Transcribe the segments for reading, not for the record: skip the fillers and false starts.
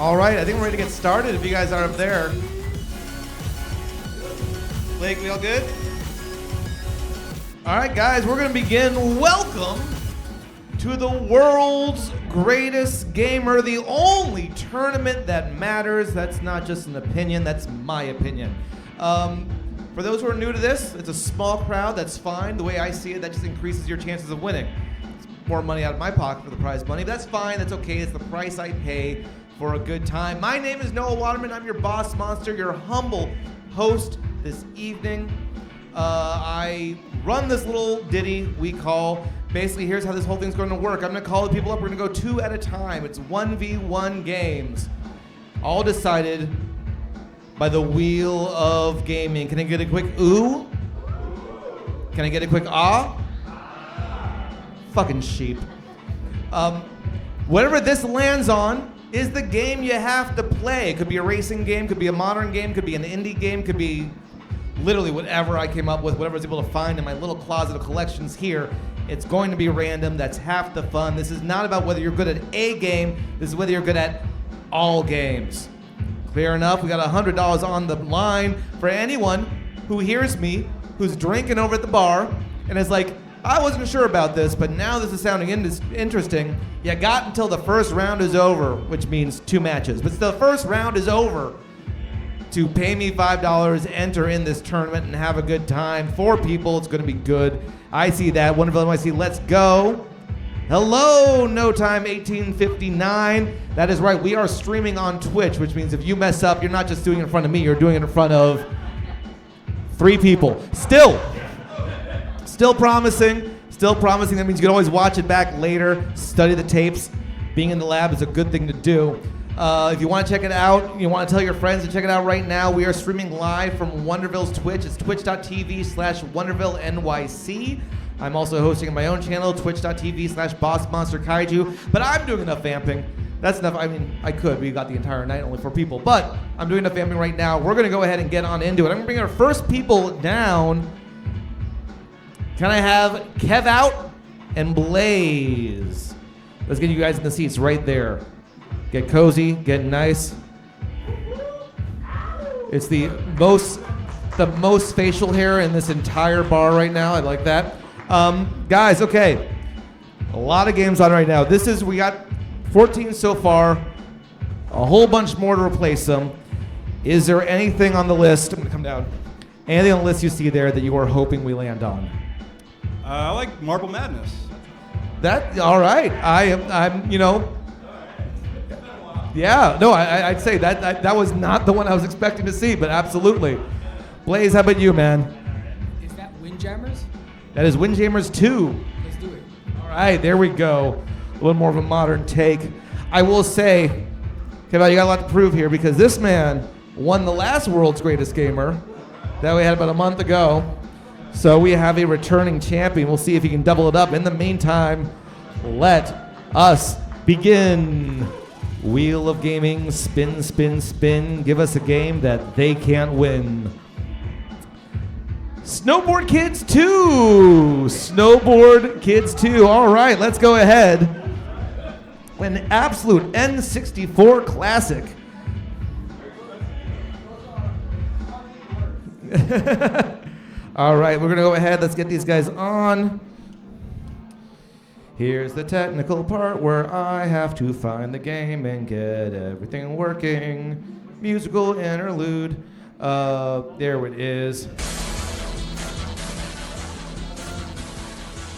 All right, I think we're ready to get started if you guys are up there. Blake, we all good? All right, guys, we're going to begin. Welcome to the world's greatest gamer, the only tournament that matters. That's not just an opinion, that's my opinion. For those who are new to this, it's a small crowd, that's fine. The way I see it, that just increases your chances of winning. It's more money out of my pocket for the prize money, but that's fine, that's okay. It's the price I pay for a good time. My name is Noah Waterman. I'm your boss monster, your humble host this evening. I run this little ditty we call, basically here's how this whole thing's going to work. I'm going to call the people up. We're going to go 2 at a time. It's 1v1 games, all decided by the wheel of gaming. Can I get a quick ooh? Can I get a quick ah? Fucking sheep. Whatever this lands on is the game you have to play. It could be a racing game, could be a modern game, could be an indie game, could be literally whatever I came up with, whatever I was able to find in my little closet of collections here. It's going to be random. That's half the fun. This is not about whether you're good at a game. This is whether you're good at all games. Clear enough? We got $100 on the line for anyone who hears me, who's drinking over at the bar, and is like, I wasn't sure about this, but now this is sounding interesting. You got until the first round is over, which means 2 matches. But the first round is over to pay me $5, enter in this tournament, and have a good time. 4 people, it's going to be good. I see that. Wonderville NYC, let's go. Hello, No Time 1859. That is right, we are streaming on Twitch, which means if you mess up, you're not just doing it in front of me, you're doing it in front of 3 people. Still promising. That means you can always watch it back later, study the tapes. Being in the lab is a good thing to do. If you want to check it out, you want to tell your friends to check it out right now, we are streaming live from Wonderville's Twitch. It's twitch.tv/WondervilleNYC. I'm also hosting on my own channel, twitch.tv/BossMonsterKaiju. But I'm doing enough vamping. That's enough. I mean, I could. We got the entire night, only 4 people. But I'm doing enough vamping right now. We're going to go ahead and get on into it. I'm going to bring our first people down. Can I have Kev out and Blaze? Let's get you guys in the seats right there. Get cozy, get nice. It's the most facial hair in this entire bar right now. I like that. Guys, okay. A lot of games on right now. We got 14 so far. A whole bunch more to replace them. Is there anything on the list? I'm gonna come down. Anything on the list you see there that you are hoping we land on? I like Marble Madness. All right. I'm yeah, no, I'd say that was not the one I was expecting to see, but absolutely. Blaze, how about you, man? Is that Windjammers? That is Windjammers 2. Let's do it. All right, there we go. A little more of a modern take. I will say, Kevin, you got a lot to prove here because this man won the last World's Greatest Gamer that we had about a month ago. So we have a returning champion. We'll see if he can double it up. In the meantime, let us begin. Wheel of Gaming, spin, spin, spin. Give us a game that they can't win. Snowboard Kids 2. Snowboard Kids 2. All right, let's go ahead. An absolute N64 classic. All right, we're going to go ahead. Let's get these guys on. Here's the technical part where I have to find the game and get everything working. Musical interlude. There it is.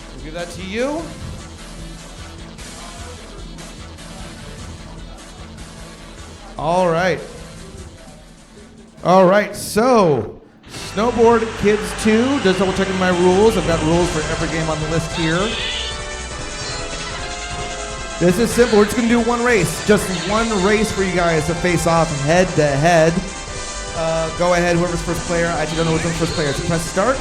We'll give that to you. All right. All right, so Snowboard Kids 2. Just double checking my rules. I've got rules for every game on the list here. This is simple. We're just going to do one race. Just one race for you guys to face off head to head. Go ahead, whoever's first player. I actually don't know which one's first player. So press start.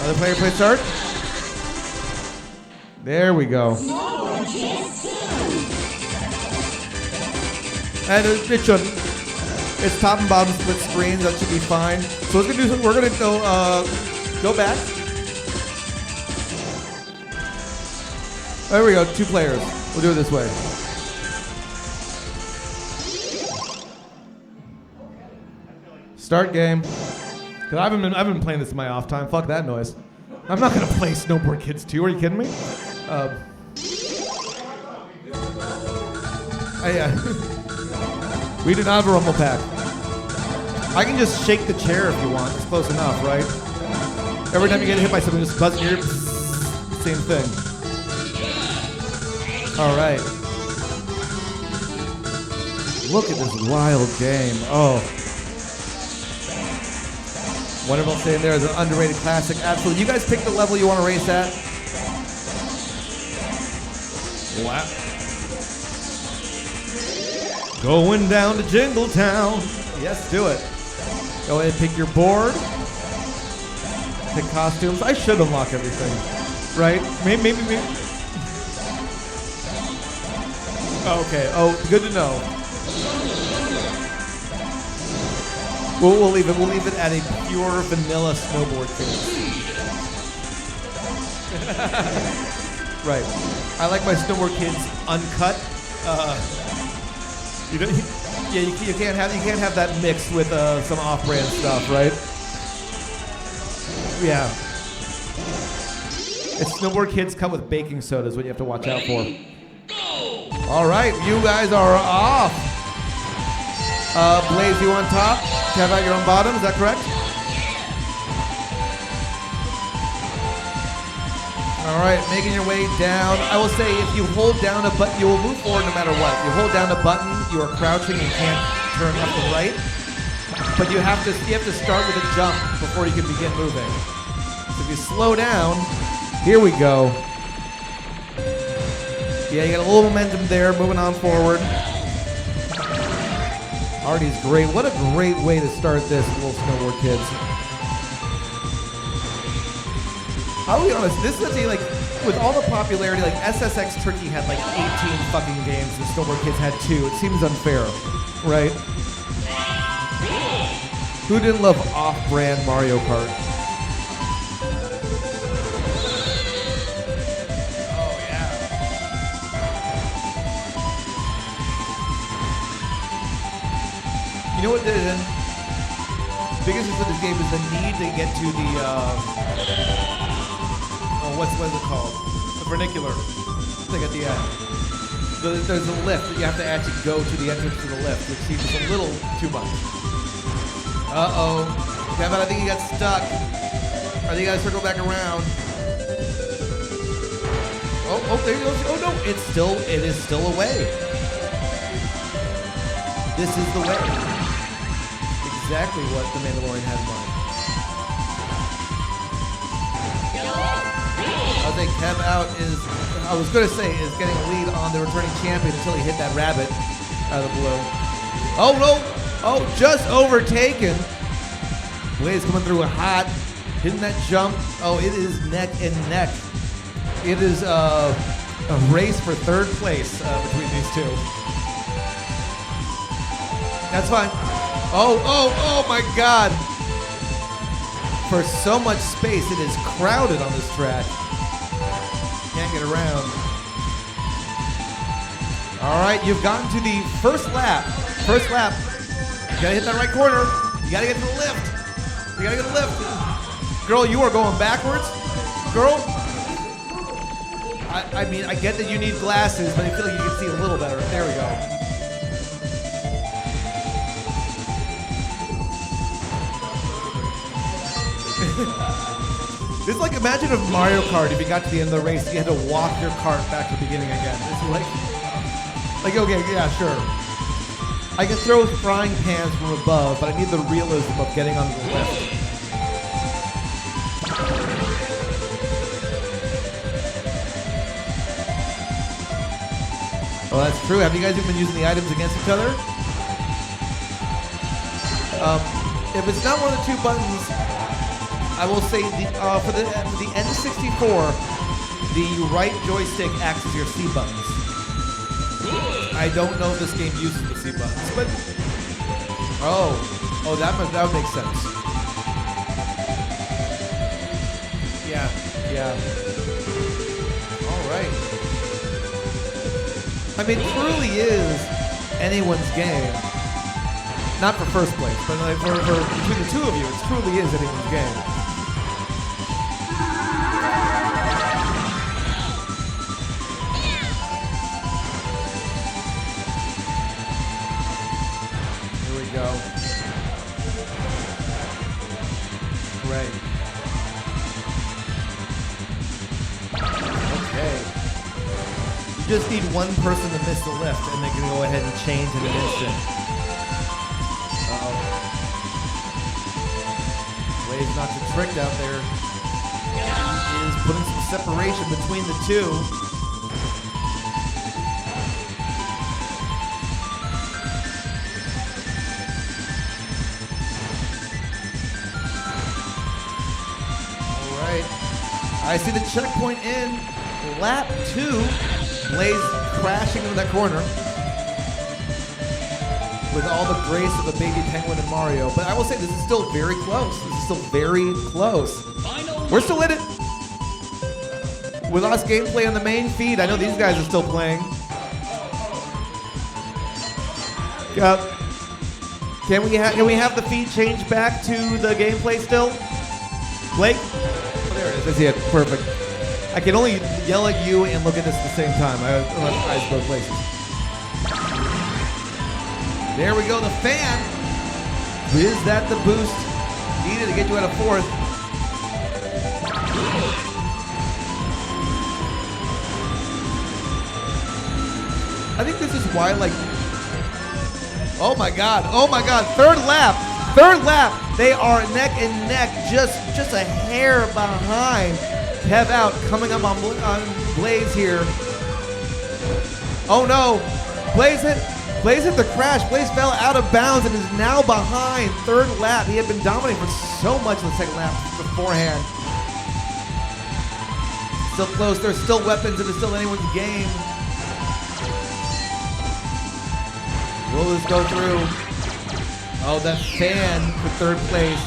Other player, play start. There we go. And it should. It's top and bottom split screens. That should be fine. So we're gonna go back. There we go. 2 players. We'll do it this way. Start game. Cause I've been playing this in my off time. Fuck that noise. I'm not gonna play Snowboard Kids 2. Are you kidding me? We do not have a rumble pack. I can just shake the chair if you want. It's close enough, right? Every time you get hit by something, just buzz in your ear. Same thing. All right. Look at this wild game. Oh. Wonderville saying there is an underrated classic. Absolutely. You guys pick the level you want to race at. Wow. Going down to Jingle Town. Yes, do it. Go ahead and pick your board. Pick costumes. I should unlock everything. Right? Maybe. Okay. Oh, good to know. We'll leave it. We'll leave it at a pure vanilla snowboard kid. Right. I like my snowboard kids uncut. You can't have that mixed with some off-brand stuff, right? Yeah. It's snowboard kids cut with baking soda is what you have to watch out for. All right, you guys are off. Blaze, you on top? Have out your own bottom, is that correct? All right, making your way down. I will say if you hold down a button, you will move forward no matter what. If you hold down a button, you are crouching and can't turn left or right. But you have to start with a jump before you can begin moving. So if you slow down, here we go. Yeah, you got a little momentum there, moving on forward. Artie's great. What a great way to start this, little snowboard kids. I'll be honest, this is like, with all the popularity, like SSX Turkey had like 18 fucking games, and Snowboard Kids had 2. It seems unfair, right? Who didn't love off-brand Mario Kart? Oh, yeah. You know what the biggest issue of this game is the need to get to the, what is it called? The vernacular thing at the end. There's a lift that you have to actually go to the entrance to the lift, which seems a little too much. Uh-oh. Kevin, I think you got stuck. I think you gotta circle back around. Oh, there you go. Oh no, it is still a way. This is the way. Exactly what the Mandalorian had in mind. I think Kev out is, I was going to say, is getting a lead on the returning champion until he hit that rabbit out of the blue. Oh, no. Oh, just overtaken. Blaze coming through hot, hitting that jump. Oh, it is neck and neck. It is a race for third place between these two. That's fine. Oh my God. For so much space, it is crowded on this track. Can't get around. All right, you've gotten to the first lap. First lap. You gotta hit that right corner. You gotta get to the lift. You gotta get the lift. Girl, you are going backwards. Girl. I mean, I get that you need glasses, but I feel like you can see a little better. There we go. This is like, imagine if Mario Kart, if you got to the end of the race, you had to walk your cart back to the beginning again. This is like, okay, yeah, sure. I can throw frying pans from above, but I need the realism of getting on the lift. Oh, that's true. Have you guys even been using the items against each other? If it's not one of the two buttons, I will say for the N64, the right joystick acts as your C buttons. I don't know if this game uses the C buttons, but that would make sense. Yeah. All right. I mean, it truly is anyone's game. Not for first place, but like for between the two of you, it truly is anyone's game. Here we go. Great. Okay. You just need one person to miss the lift, and they can go ahead and change in an instant. Blaze not too tricked out there. He is putting some separation between the two. All right. I see the checkpoint in lap 2. Blaze crashing into that corner with all the grace of a baby penguin and Mario. But I will say, this is still very close. This is still very close. We're still in it. We lost gameplay on the main feed. I know these guys are still playing. Can we have the feed change back to the gameplay still? Blake? Oh, there it is. I see it. Perfect. I can only yell at you and look at this at the same time. I have eyes both places. There we go, the fan. Is that the boost needed to get you out of 4th? I think this is why, like, oh my God, 3rd lap. They are neck and neck, just a hair behind. Kev out, coming up on Blaze here. Oh no, Blaze hit the crash. Blaze fell out of bounds and is now behind. 3rd lap. He had been dominating for so much in the 2nd lap beforehand. Still close. There's still weapons. It is still anyone's game. Will this go through? Oh, that fan for 3rd place.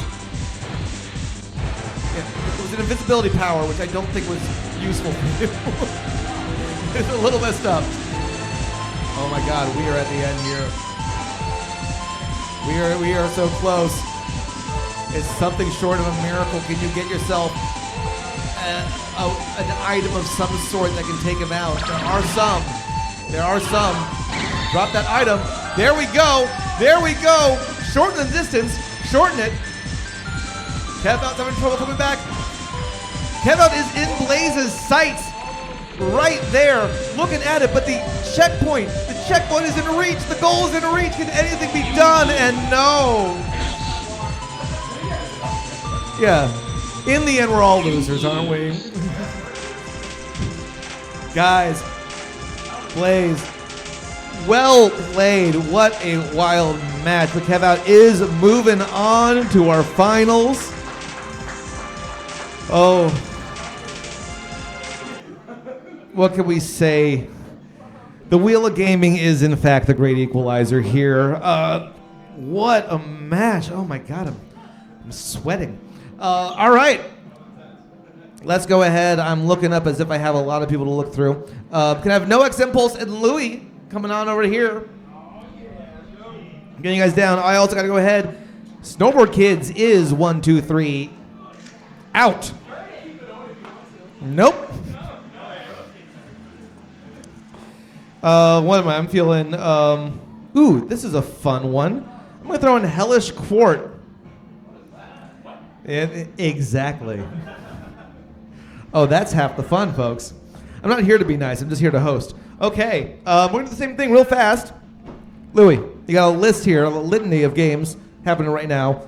It was an invisibility power, which I don't think was useful for you. It's a little messed up. Oh my God, we are at the end here. We are so close. It's something short of a miracle. Can you get yourself an item of some sort that can take him out? There are some. Drop that item. There we go. Shorten the distance. Shorten it. Kev out's having trouble coming back. Kev out is in Blaze's sights. Right there, looking at it, but the checkpoint is in reach. The goal is in reach. Can anything be done? And no. Yeah, in the end, we're all losers, aren't we? Guys, Blaze, well played. What a wild match. But Kev out is moving on to our finals. Oh. What can we say? The Wheel of Gaming is, in fact, the great equalizer here. What a match. Oh, my God. I'm sweating. All right. Let's go ahead. I'm looking up as if I have a lot of people to look through. Can I have No X Impulse and Louie coming on over here? I'm getting you guys down. I also got to go ahead. Snowboard Kids is 1, 2, 3. Out. Nope. What am I? I'm feeling, ooh, this is a fun one. I'm going to throw in Hellish Quart. Exactly. Oh, that's half the fun, folks. I'm not here to be nice. I'm just here to host. Okay, we're going to do the same thing real fast. Louie, you got a list here, a litany of games happening right now.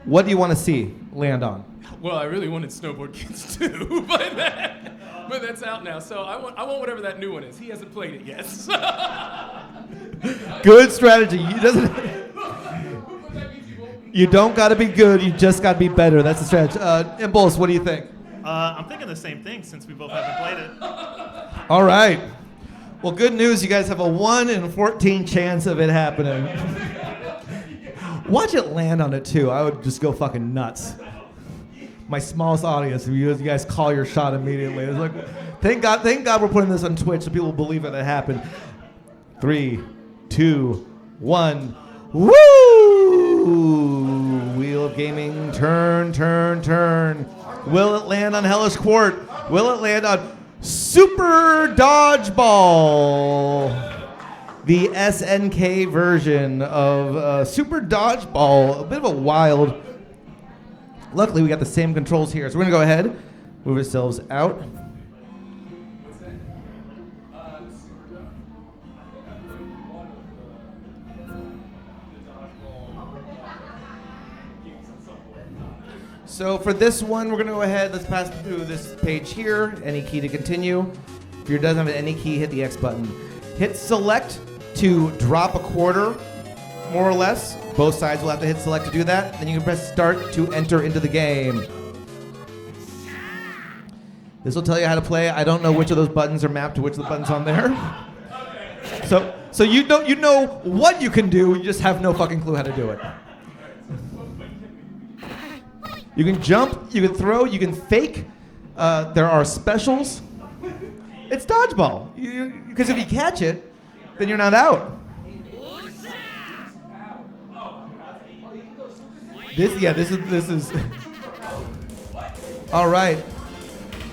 What do you want to see land on? Well, I really wanted Snowboard Kids too, but that's out now. So I want whatever that new one is. He hasn't played it yet. Good strategy. You don't got to be good. You just got to be better. That's the strategy. Impulse, what do you think? I'm thinking the same thing since we both haven't played it. All right. Well, good news. You guys have a 1 in 14 chance of it happening. Watch it land on it too. I would just go fucking nuts. My smallest audience, you guys call your shot immediately. It's like, thank God we're putting this on Twitch so people believe that it happened. 3, 2, 1. Woo! Ooh, Wheel of Gaming, turn, turn, turn. Will it land on Hellish Court? Will it land on Super Dodgeball? The SNK version of Super Dodgeball. A bit of a wild. Luckily, we got the same controls here. So we're going to go ahead, move ourselves out. So for this one, we're going to go ahead. Let's pass through this page here. Any key to continue. If you doesn't have any key, hit the X button. Hit select to drop a quarter, more or less. Both sides will have to hit select to do that. Then you can press start to enter into the game. This will tell you how to play. I don't know which of those buttons are mapped to which of the buttons on there. So you know what you can do. You just have no fucking clue how to do it. You can jump, you can throw, you can fake. There are specials. It's dodgeball. Because if you catch it, then you're not out. This is. All right.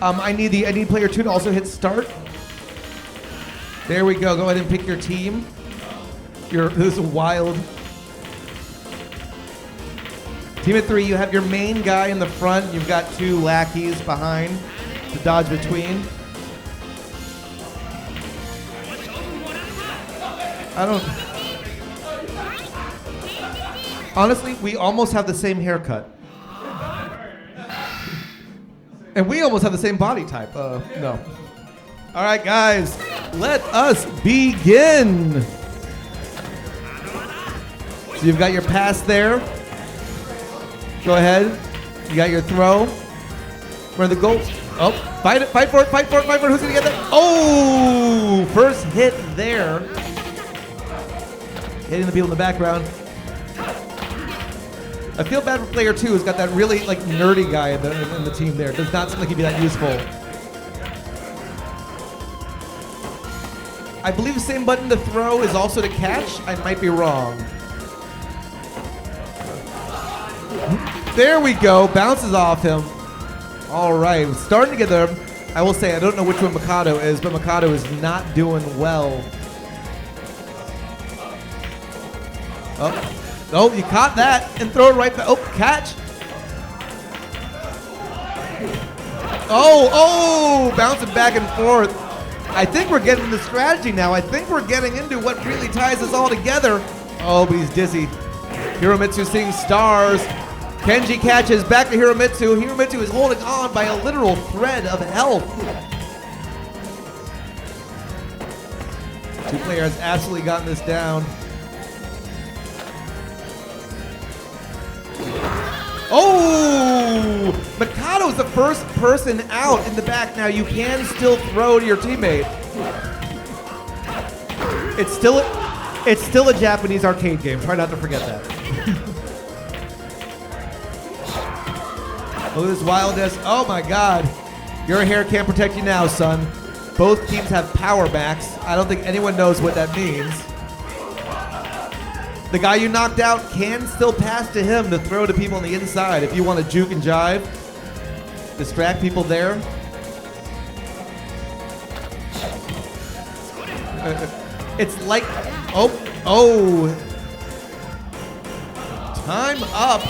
I need player 2 to also hit start. There we go. Go ahead and pick your team. This is wild. Team of 3, you have your main guy in the front. You've got 2 lackeys behind to dodge between. Honestly, we almost have the same haircut. And we almost have the same body type. No. All right, guys, let us begin. So you've got your pass there. Go ahead. You got your throw. Where the goal? Oh, fight it, fight for it, fight for it, fight for it. Who's gonna get that? Oh, first hit there. Hitting the people in the background. I feel bad for player 2 who's got that really nerdy guy in the team there. Does not seem like he'd be that useful. I believe the same button to throw is also to catch. I might be wrong. There we go. Bounces off him. All right. Starting to get there. I will say I don't know which one Mikado is, but Mikado is not doing well. Oh, you caught that and throw it right back. Oh, catch. Oh, bouncing back and forth. I think we're getting into strategy now. I think we're getting into what really ties us all together. Oh, but he's dizzy. Hiromitsu seeing stars. Kenji catches back to Hiromitsu. Hiromitsu is holding on by a literal thread of health. 2 players absolutely gotten this down. Oh! Mikado's the first person out in the back. Now you can still throw to your teammate. It's still a Japanese arcade game. Try not to forget that. Look at this wildness. Oh my god. Your hair can't protect you now, son. Both teams have power backs. I don't think anyone knows what that means. The guy you knocked out can still pass to him to throw to people on the inside if you want to juke and jive. Distract people there. It's like, oh. Time up.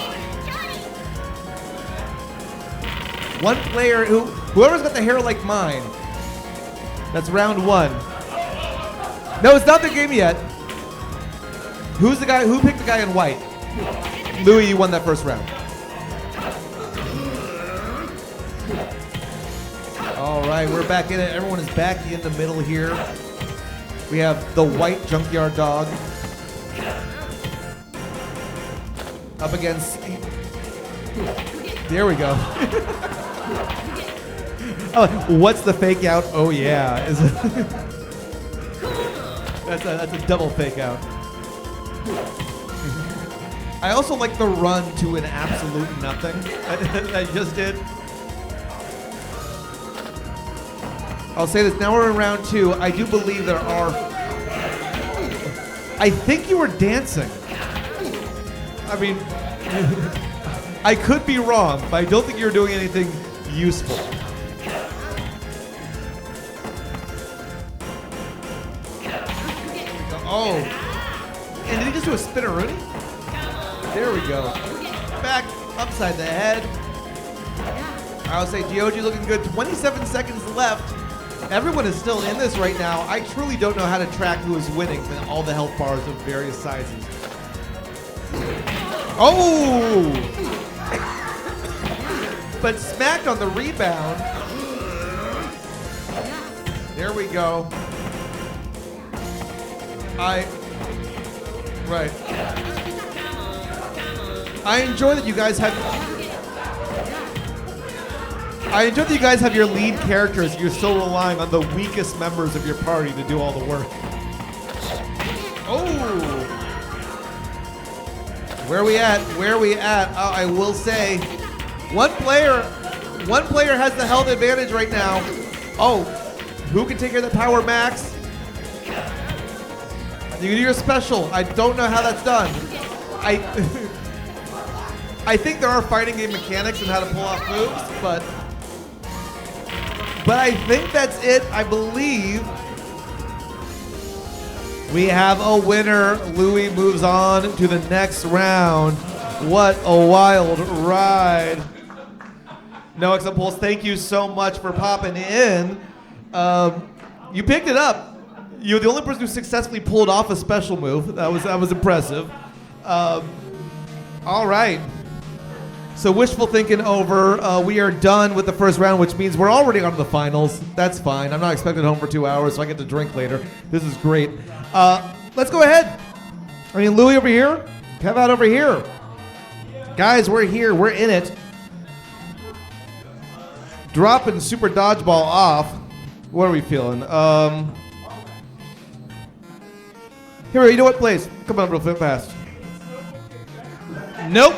One player, whoever's got the hair like mine. That's round 1. No, it's not the game yet. Who's the guy? Who picked the guy in white? Louis, you won that first round. All right, we're back in it. Everyone is back in the middle here. We have the white junkyard dog up against. There we go. Oh, what's the fake out? Oh yeah, that's a double fake out. I also like the run to an absolute nothing that I just did. I'll say this, now we're in round 2. I do believe there are... I think you were dancing. I mean, I could be wrong, but I don't think you're doing anything useful. Oh. And did he just do a spinneroonie? There we go. Back upside the head. I would say Gioji looking good. 27 seconds left. Everyone is still in this right now. I truly don't know how to track who is winning with all the health bars of various sizes. Oh! But smacked on the rebound. There we go. Right. I enjoy that you guys have your lead characters. You're still relying on the weakest members of your party to do all the work. Oh! Where we at? Oh, I will say, one player has the health advantage right now. Oh, who can take care of the power max? You can do your special. I don't know how that's done. I think there are fighting game mechanics and how to pull off moves, but I think that's it. I believe we have a winner. Louis moves on to the next round. What a wild ride. No X Pulse, thank you so much for popping in. You picked it up. You're the only person who successfully pulled off a special move. That was impressive. All right. So wishful thinking over. We are done with the first round, which means we're already on to the finals. That's fine. I'm not expected home for 2 hours, so I get to drink later. This is great. Let's go ahead. I mean, Louis over here. Kev out over here. Guys, we're here. We're in it. Dropping Super Dodgeball off. What are we feeling? Here we go. You know what, please? Come on real fast. Nope.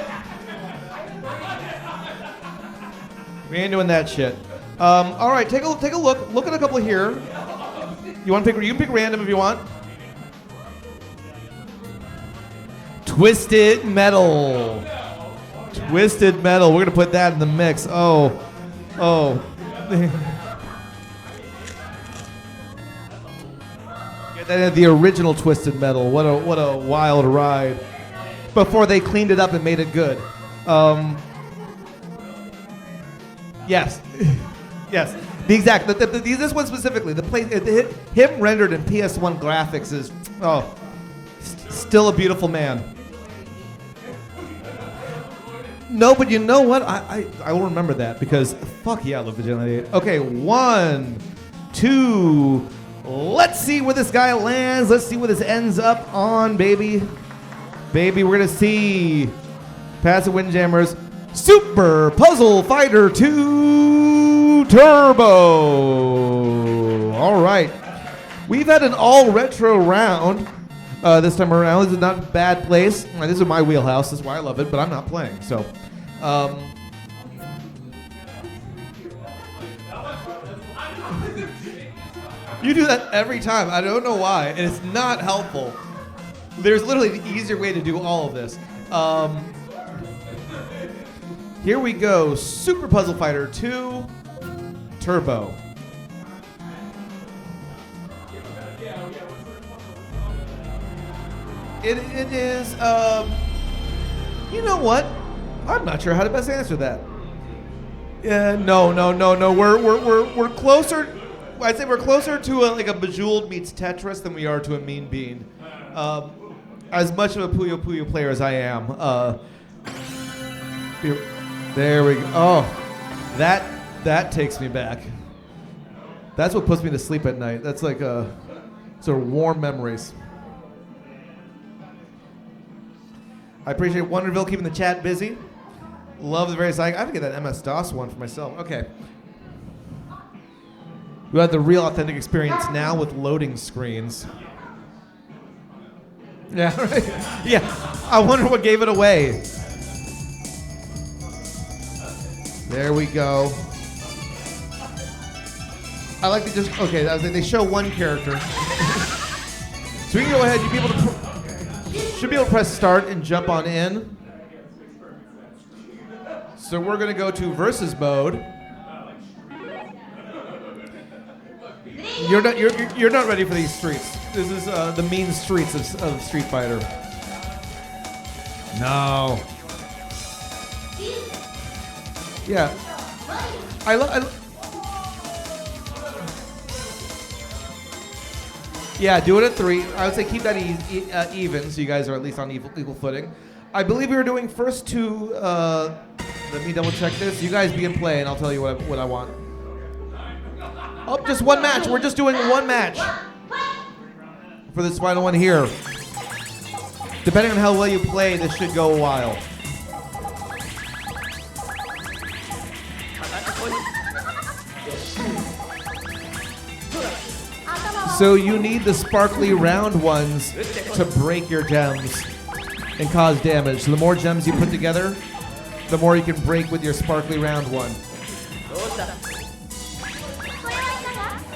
We ain't doing that shit. All right, take a look. Look at a couple here. You want to pick? You can pick random if you want. Twisted Metal. Twisted Metal. We're gonna put that in the mix. Oh. Get that in the original Twisted Metal. What a wild ride. Before they cleaned it up and made it good. Yes. Yes. The exact. This one specifically. Him rendered in PS1 graphics is still a beautiful man. No, but you know what? I will remember that because fuck yeah, I love the Gen 8. Okay, 1, 2. Let's see where this guy lands. Let's see where this ends up on, baby. Baby, we're gonna see Passive Windjammers Super Puzzle Fighter 2 Turbo. All right. We've had an all retro round this time around. This is not a bad place. This is my wheelhouse. This is why I love it, but I'm not playing. So, you do that every time. I don't know why, and it's not helpful. There's literally an easier way to do all of this. Here we go. Super Puzzle Fighter 2 Turbo. It is, you know what? I'm not sure how to best answer that. No. We're closer. I'd say we're closer to like a Bejeweled meets Tetris than we are to a Mean Bean. As much of a Puyo Puyo player as I am. There we go. Oh, that takes me back. That's what puts me to sleep at night. That's like sort of warm memories. I appreciate Wonderville keeping the chat busy. Love the various. I have to get that MS-DOS one for myself. Okay. We have the real authentic experience now with loading screens. Yeah, right. Yeah. I wonder what gave it away. There we go. I like to just they show one character. So we can go ahead. You should be able to press start and jump on in. So we're gonna go to versus mode. You're not ready for these streets. This is the mean streets of Street Fighter. No. Yeah. Yeah, do it at 3. I would say keep that even, so you guys are at least on equal footing. I believe we were doing first 2. Let me double check this. You guys be in play, and I'll tell you what I want. Oh, just one match. We're just doing one match for this final one here. Depending on how well you play, this should go a while. So you need the sparkly round ones to break your gems and cause damage. So the more gems you put together, the more you can break with your sparkly round one.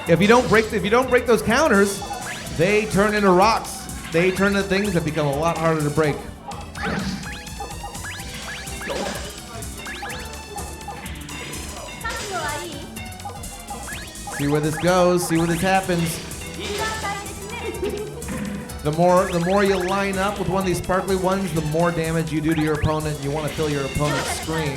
If you don't break those counters, they turn into rocks. They turn into things that become a lot harder to break. See where this goes. See where this happens. The more you line up with one of these sparkly ones, the more damage you do to your opponent. You want to fill your opponent's screen.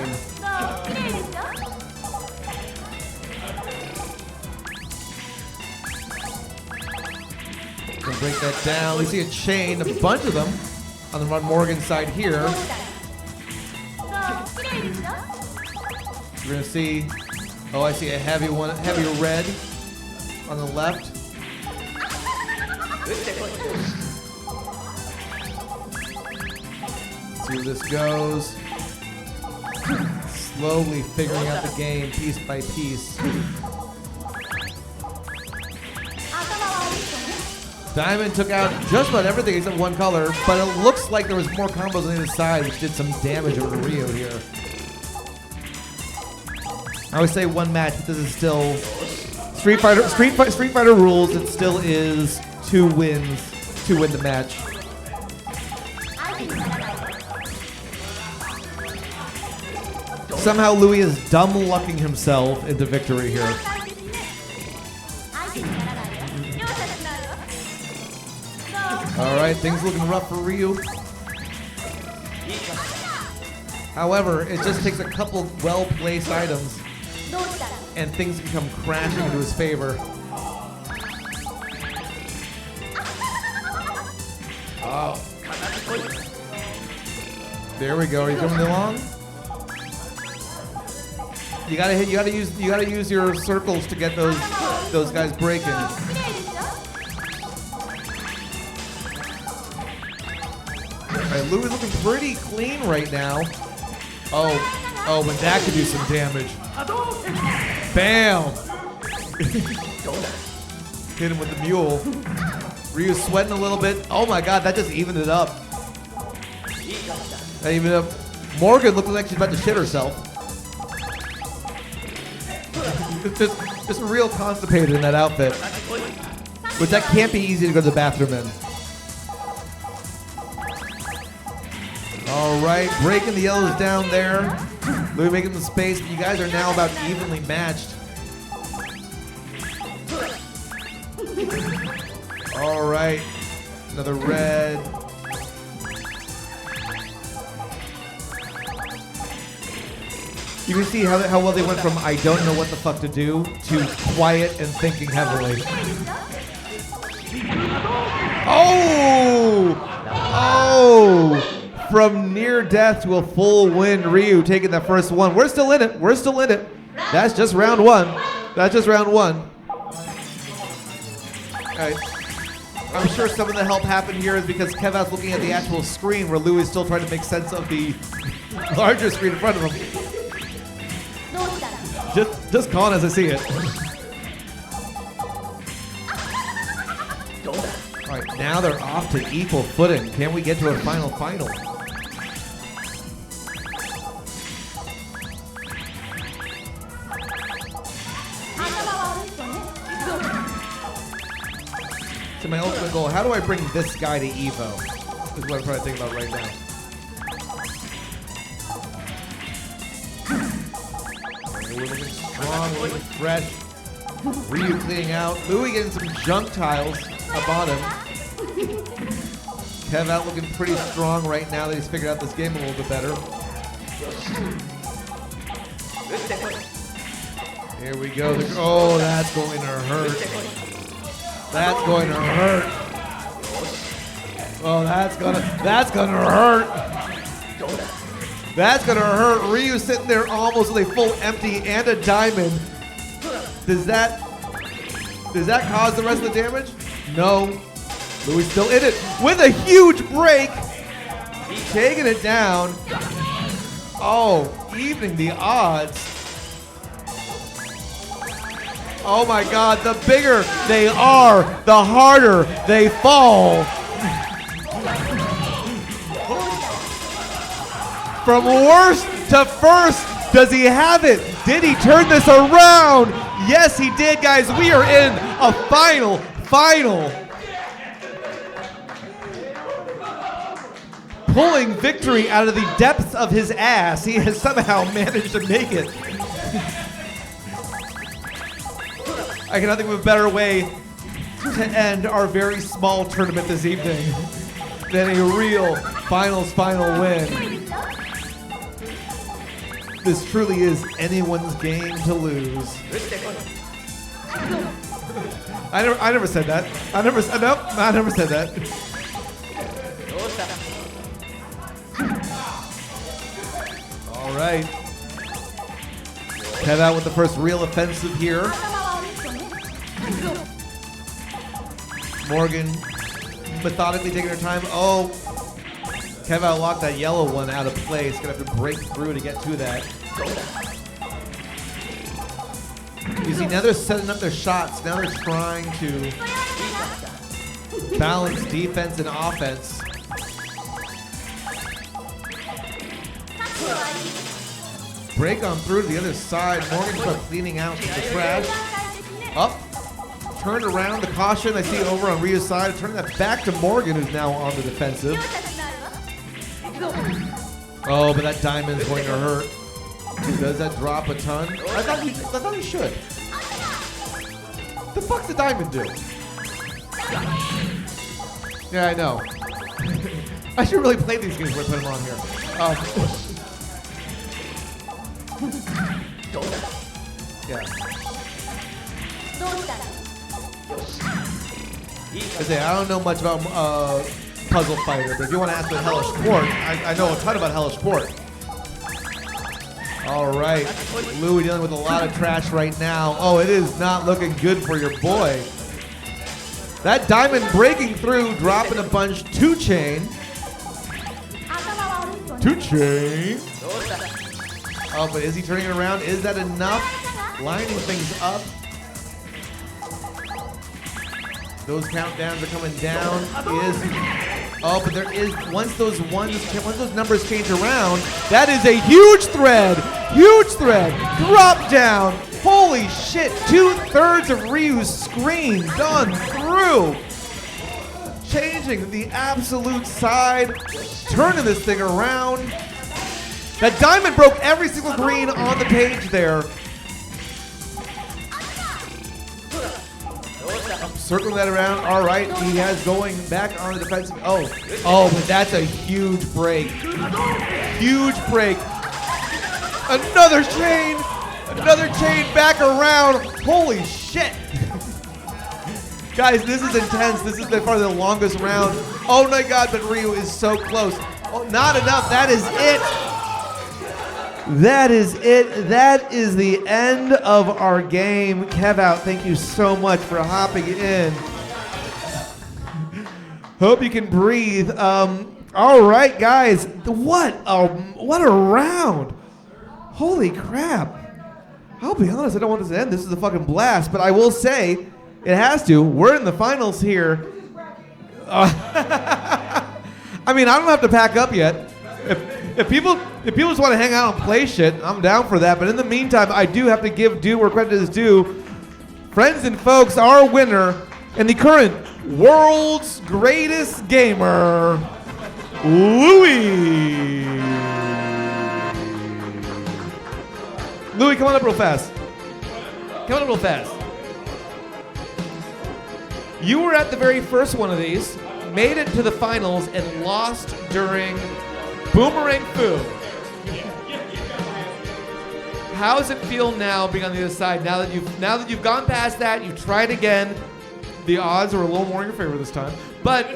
Gonna break that down. We see a chain, a bunch of them on the Ron Morgan side here. We're gonna see. Oh, I see a heavy red on the left. See where this goes. Slowly figuring out the game piece by piece. Diamond took out just about everything except one color, but it looks like there was more combos on the other side, which did some damage over to Ryu here. I would say one match, but this is still Street Fighter rules. It still is 2 wins to win the match. Somehow Louis is dumb lucking himself into victory here. All right, things looking rough for Ryu. However, it just takes a couple well-placed items and things become crashing into his favor. Oh. There we go. Are you coming along? You gotta use your circles to get those guys breaking. Alright, Louis looking pretty clean right now. Oh, but that could do some damage. Bam! Hit him with the mule. Ryu's sweating a little bit. Oh my god, that just evened it up. That evened it up. Morgan looks like she's about to shit herself. just real constipated in that outfit. Which that can't be easy to go to the bathroom in. All right, breaking the yellows down there. Louis making the space, but you guys are now about evenly matched. All right, another red. You can see how well they went from I don't know what the fuck to do to quiet and thinking heavily. Oh! Oh! From near death to a full win, Ryu taking that first one. We're still in it. We're still in it. That's just round one. That's just round one. All right. I'm sure some of the help happened here is because Kevin's looking at the actual screen where Louis is still trying to make sense of the larger screen in front of him. Just calling as I see it. All right, now they're off to equal footing. Can we get to a final? So my ultimate goal, how do I bring this guy to Evo? Is what I'm trying to think about right now. We're looking strong, we're looking fresh. Ryu cleaning out. Louis getting some junk tiles up on him. Kev out looking pretty strong right now that he's figured out this game a little bit better. Here we go. Oh, that's going to hurt. That's going to hurt. Oh, that's gonna hurt. That's gonna hurt. Ryu sitting there almost with a full empty and a diamond. Does that cause the rest of the damage? No. Louis still in it with a huge break. Taking it down. Oh, evening the odds. Oh my God, the bigger they are, the harder they fall. From worst to first, does he have it? Did he turn this around? Yes, he did, guys. We are in a final. Pulling victory out of the depths of his ass. He has somehow managed to make it. I cannot think of a better way to end our very small tournament this evening than a real finals final win. This truly is anyone's game to lose. I never said that. I never said that. All right. Kev out with the first real offensive here. Morgan methodically taking her time. Oh, Kev out locked that yellow one out of place. Gonna have to break through to get to that. You see, now they're setting up their shots. Now they're trying to balance defense and offense. Break on through to the other side. Morgan's about cleaning out the trash. Up. Turned around. The caution I see over on Ryu's side. Turning that back to Morgan, who's now on the defensive. Oh, but that diamond's going to hurt. Does that drop a ton? I thought he should. The fuck's the diamond do? Yeah, I know. I should really play these games before I put them on here. Yeah. I don't know much about Puzzle Fighter, but if you want to ask about Hellish Court, I know a ton about Hellish Court. All right, Louis dealing with a lot of trash right now. Oh, it is not looking good for your boy. That diamond breaking through, dropping a bunch. 2-chain. Oh, but is he turning it around? Is that enough? Lining things up. Those countdowns are coming down. Oh, but there is, once those numbers change around, that is a huge thread. Drop down. Holy shit. 2/3 of Ryu's screen done through. Changing the absolute side. Turning this thing around. That diamond broke every single green on the page there. Circling that around. All right, he has going back on the defensive. Oh, but that's a huge break. Another chain back around. Holy shit. Guys, this is intense. This is by far the longest round. Oh my God, but Ryu is so close. Oh, not enough. That is it. That is the end of our game. Kev out, thank you so much for hopping in. Hope you can breathe. All right, guys. What a round. Holy crap. I'll be honest, I don't want this to end. This is a fucking blast, but I will say it has to. We're in the finals here. I mean, I don't have to pack up yet. If people just want to hang out and play shit, I'm down for that. But in the meantime, I do have to give due where credit is due. Friends and folks, our winner and the current world's greatest gamer, Louis. Louis, come on up real fast. Come on up real fast. You were at the very first one of these, made it to the finals, and lost during Boomerang Foo. How does it feel now being on the other side? Now that you've gone past that, you've tried again. The odds are a little more in your favor this time. But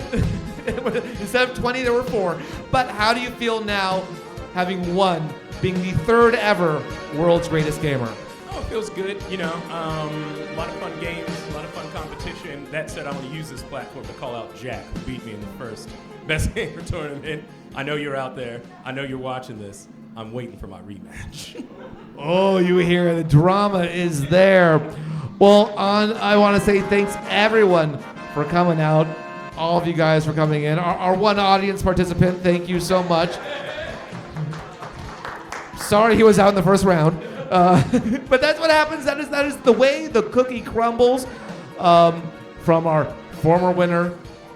instead of 20, there were 4. But how do you feel now, having won, being the 3rd ever World's Greatest Gamer? Oh, it feels good. You know, a lot of fun games, a lot of fun competition. That said, I want to use this platform to call out Jack, who beat me in the first Best Gamer tournament. I know you're out there. I know you're watching this. I'm waiting for my rematch. Oh, you hear the drama is there. Well, I want to say thanks everyone for coming out. All of you guys for coming in. Our one audience participant, thank you so much. Sorry he was out in the first round. But that's what happens. That is the way the cookie crumbles. From our former winner,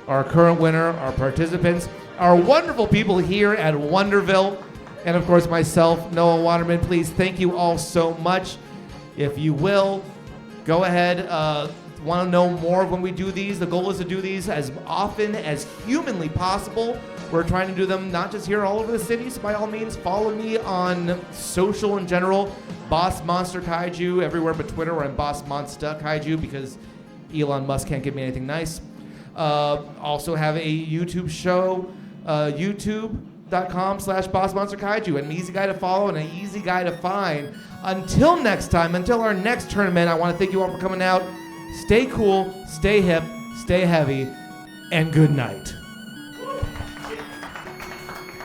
our current winner, our participants, our wonderful people here at Wonderville, and of course myself, Noah Waterman. Please, thank you all so much. If you will, go ahead. Want to know more when we do these? The goal is to do these as often as humanly possible. We're trying to do them not just here, all over the city. So by all means, follow me on social in general. Boss Monster Kaiju everywhere but Twitter, where I'm Boss Monster Kaiju because Elon Musk can't give me anything nice. Also have a YouTube show, youtube.com/BossMonsterKaiju. An easy guy to follow and an easy guy to find. Until next time, until our next tournament, I want to thank you all for coming out. Stay cool, stay hip, stay heavy, and good night.